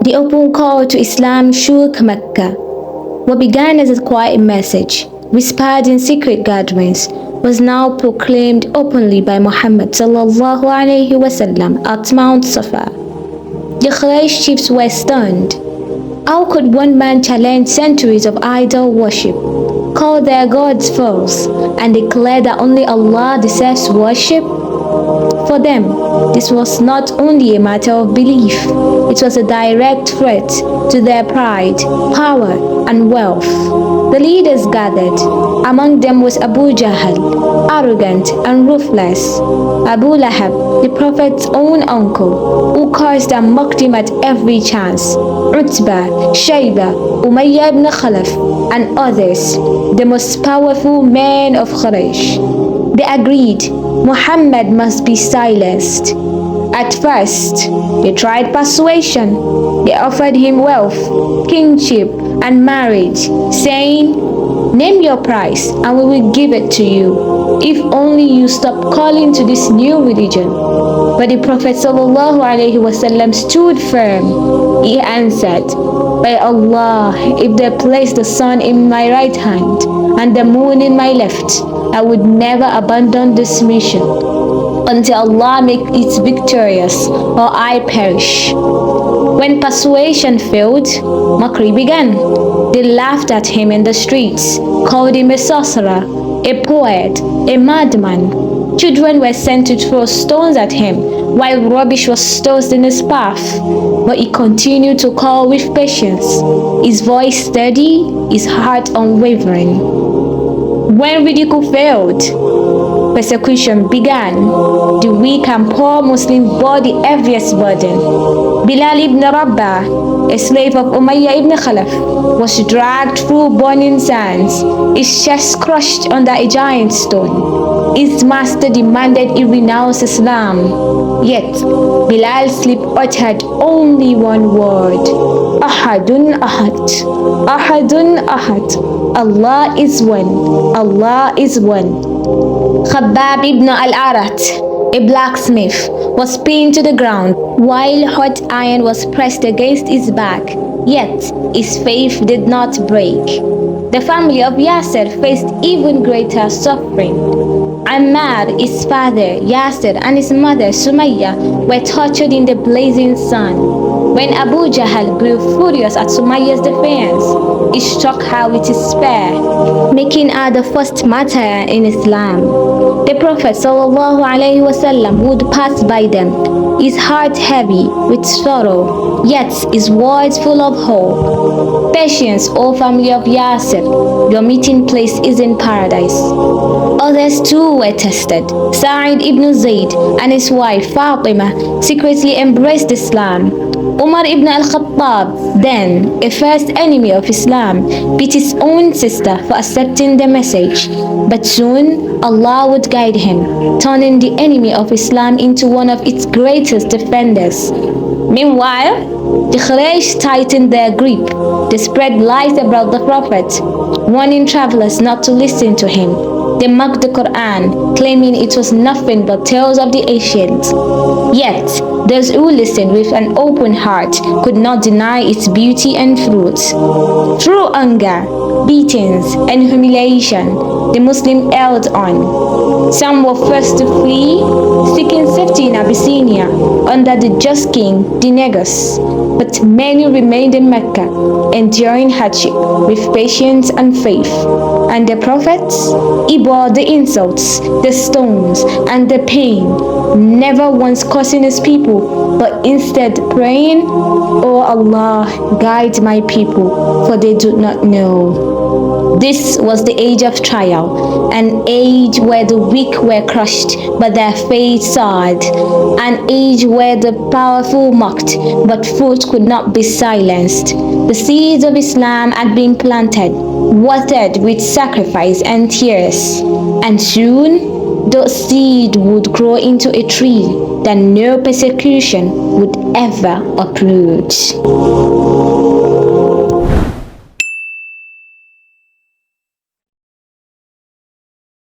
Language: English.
The open call to Islam shook Makkah. What began as a quiet message, whispered in secret gatherings, was now proclaimed openly by Muhammad sallallahu alaihi wasallam at Mount Safa. The Quraysh chiefs were stunned. How could one man challenge centuries of idol worship, call their gods false, and declare that only Allah deserves worship? For them, this was not only a matter of belief, it was a direct threat to their pride, power, and wealth. The leaders gathered. Among them was Abu Jahl, arrogant and ruthless; Abu Lahab, the Prophet's own uncle, who cursed and mocked him at every chance; Utbah, Shayba, Umayyah ibn Khalaf, and others, the most powerful men of Quraysh. They agreed Muhammad must be silenced. At first, they tried persuasion. They offered him wealth, kingship, and marriage, saying, "Name your price and we will give it to you, if only you stop calling to this new religion." But the Prophet ﷺ stood firm. He answered, "By Allah, if they place the sun in my right hand and the moon in my left, I would never abandon this mission until Allah make it victorious or I perish." When persuasion failed, mockery began. They laughed at him in the streets, called him a sorcerer, a poet, a madman. Children were sent to throw stones at him, while rubbish was tossed in his path. But he continued to call with patience, his voice steady, his heart unwavering. When ridicule failed, persecution began. The weak and poor Muslim bore the heaviest burden. Bilal ibn Rabah, a slave of Umayyah ibn Khalaf, was dragged through burning sands, his chest crushed under a giant stone. His master demanded he renounce Islam. Yet, Bilal's lips uttered only one word: Ahadun Ahad, Ahadun Ahad. Allah is one, Allah is one. Khabbab ibn al-Arat, a blacksmith, was pinned to the ground while hot iron was pressed against his back, yet his faith did not break. The family of Yasir faced even greater suffering. Ammar, his father Yasir, and his mother Sumayya were tortured in the blazing sun. When Abu Jahl grew furious at Sumayya's defense, he struck her with his spear, making her the first martyr in Islam. The Prophet ﷺ would pass by them, his heart heavy with sorrow, yet his words full of hope. Patience, O family of Yasir, your meeting place is in paradise. Others too were tested. Sa'id ibn Zayd and his wife Fatima secretly embraced Islam. Umar ibn al-Khattab, then a first enemy of Islam, beat his own sister for accepting the message. But soon Allah would guide him, turning the enemy of Islam into one of its greatest defenders. Meanwhile, the Quraysh tightened their grip. They spread lies about the Prophet, warning travelers not to listen to him. They mocked the Quran, claiming it was nothing but tales of the ancient. Yet, those who listened with an open heart could not deny its beauty and fruits. Through anger, beatings, and humiliation, the Muslims held on. Some were forced to flee, seeking safety in Abyssinia under the just king, Dinegus. But many remained in Mecca, enduring hardship with patience and faith. And the prophets, he bore the insults, the stones, and the pain, never once cursing his people, but instead praying, "O Allah, guide my people, for they do not know." This was the age of trial, an age where the weak were crushed, but their faith soared, an age where the powerful mocked, but fools could not be silenced. The seeds of Islam had been planted, watered with sacrifice and tears, and soon those seeds would grow into a tree that no persecution would ever uproot.